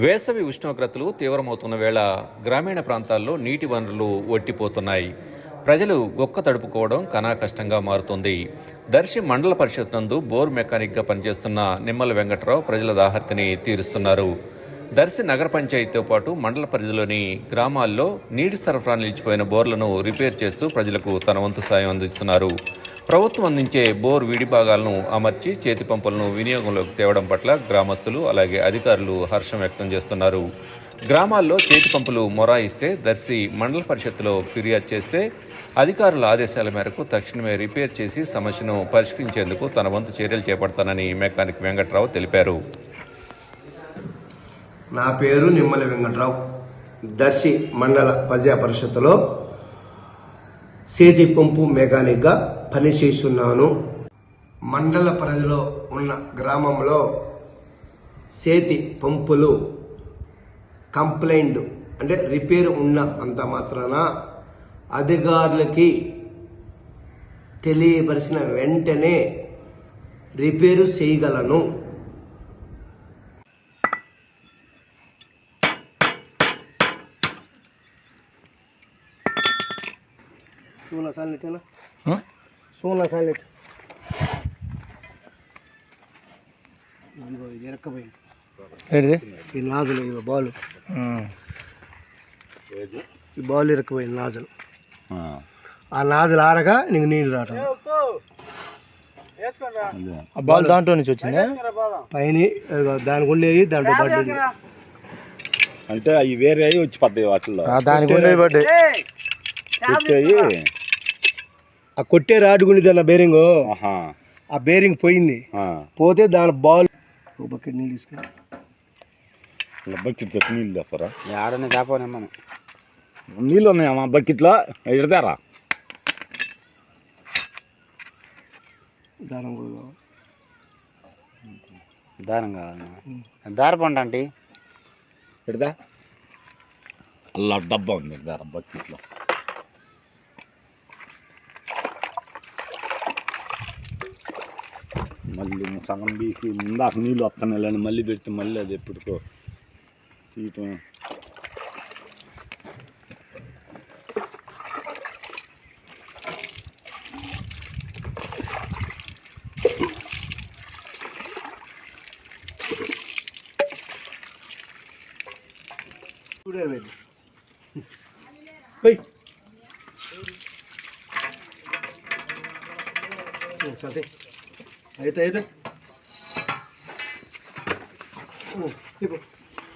వేసవి ఉష్ణోగ్రతలు తీవ్రమవుతున్న వేళ గ్రామీణ ప్రాంతాల్లో నీటి వనరులు ఒట్టిపోతున్నాయి. ప్రజలు గొక్క తడుపుకోవడం కష్టంగా మారుతోంది. దర్శి మండల పరిషత్ నందు బోర్ మెకానిక్గా పనిచేస్తున్న నిమ్మల వెంకట్రావు ప్రజల దాహర్తిని తీరుస్తున్నారు. దర్శి నగర పంచాయతీతో పాటు మండల పరిధిలోని గ్రామాల్లో నీటి సరఫరా నిలిచిపోయిన బోర్లను రిపేర్ చేస్తూ ప్రజలకు తన వంతు సాయం అందిస్తున్నారు. ప్రభుత్వం అందించే బోర్ విడి భాగాలను అమర్చి చేతి పంపులను వినియోగంలోకి తేవడం పట్ల గ్రామస్తులు అలాగే అధికారులు హర్షం వ్యక్తం చేస్తున్నారు. గ్రామాల్లో చేతి పంపులు మొరాయిస్తే దర్శి మండల పరిషత్తులో ఫిర్యాదు చేస్తే అధికారుల ఆదేశాల మేరకు తక్షణమే రిపేర్ చేసి సమస్యను పరిష్కరించేందుకు తన వంతు చర్యలు చేపడతానని మెకానిక్ వెంకట్రావు తెలిపారు. నా పేరు నిమ్మల వెంకట్రావు. దర్శి మండల ప్రజా పరిషత్తులో చేతి పంపు మెకానిక్గా పనిచేస్తున్నాను. మండల పరిధిలో ఉన్న గ్రామంలో చేతి పంపులు కంప్లైంట్ అంటే రిపేర్ ఉన్న అంత మాత్రాన అధికారులకి తెలియపరిచిన వెంటనే రిపేరు చేయగలను. सोना साल लेटे ना सोना साल लेट ఇది రక్కబోయింది ఈ నాజులు ఇది బాల్ ఈ బాల్ ఇరకపోయింది నాజులు. ఆ నాజులు ఆడగా నీకు నీళ్ళు రావటం ఆ బాల్ దాంట్లో నుంచి వచ్చింది పైన దానికి ఉండేవి దాంట్లో పడ్డది అంటే అవి వేరే అవి వచ్చి పడ్డాయి వాటిల్లో దానికి ఉండేవి పడ్డాయి. ఆ కొట్టే రాడుగుండిదన్న బేరింగ్ ఆ బేరింగ్ పోయింది. పోతే దాని బాల్ బకెట్ నీళ్ళు తీసుకుని బకెట్ నీళ్ళు తప్పరా ఆడనే కాపోనే మనం నీళ్ళు ఉన్నాయమ్మా బకెట్లో ఎడతారా దారం కూడా దారం కావాలి దారపండి అంటే పెడతా అలా డబ్బా ఉంది దారం బకెట్లో. మళ్ళీ సగం బీకి ముందాక నీళ్ళు వస్తున్నాయి మళ్ళీ పెడితే మళ్ళీ అది ఎప్పటికో తీయటం. అయితే